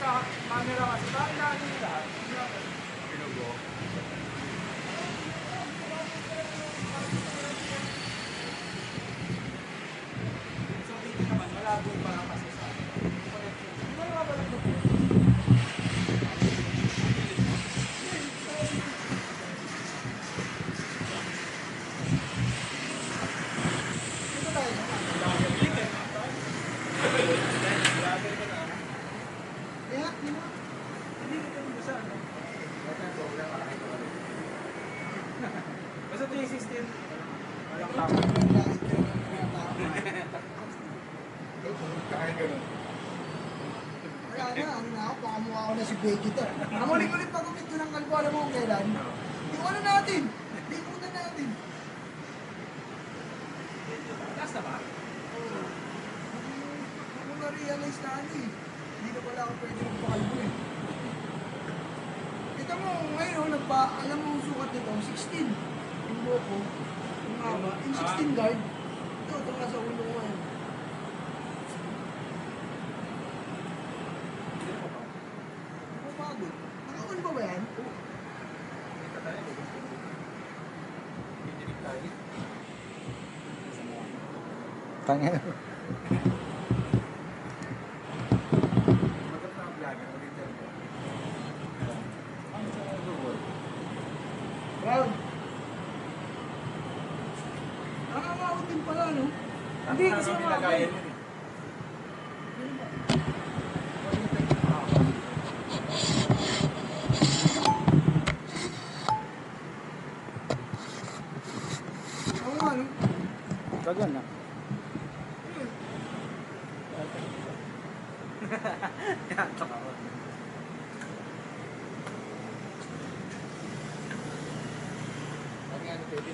sa camera kasi tayo natin lahat. Pinugo. So dito naman, malabo pa lang kasi sa connection. Hindi mo nababalag mo. Dito tayo naman. Kaya, hindi ko tayo basa, ano? Basta 316. Walang tama. Kaya ganun. Wala na, ano na ako, baka mukha ako na si Vegeta. Ang ulit-ulit pag-umit ko ng kalbo, alam mo kung kailan? Di ko ano natin, di putan natin. Last na ba? Oo. Ako na-realize na ano eh. Hindi na pala ako pwede magpakalbo eh. Kita mo, ngayon, alam mo yung sukat nito, 16. Yung buko, yung haba, yung 16 guard. Ito, ito nga sa ulo ko ngayon. Pagod. Naka-on ba yan? Kita tayo. Pidinig tayo. Tangin. Maganda ang vlog. Ulitin mo. Ano sa Google? Round. Nakakawag din pala, no? Hindi kasi Ano mga nilagayan yun eh. Oo nga, no? Ganyan na. Ano nga ni Baby?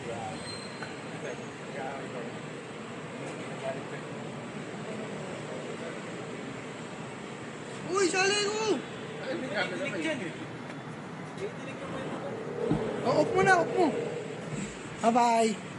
Uy, sali ko! Ay, may camera pa Pidinig dyan eh. eh. Pidinig naman. Off mo na, off mo. Bye-bye.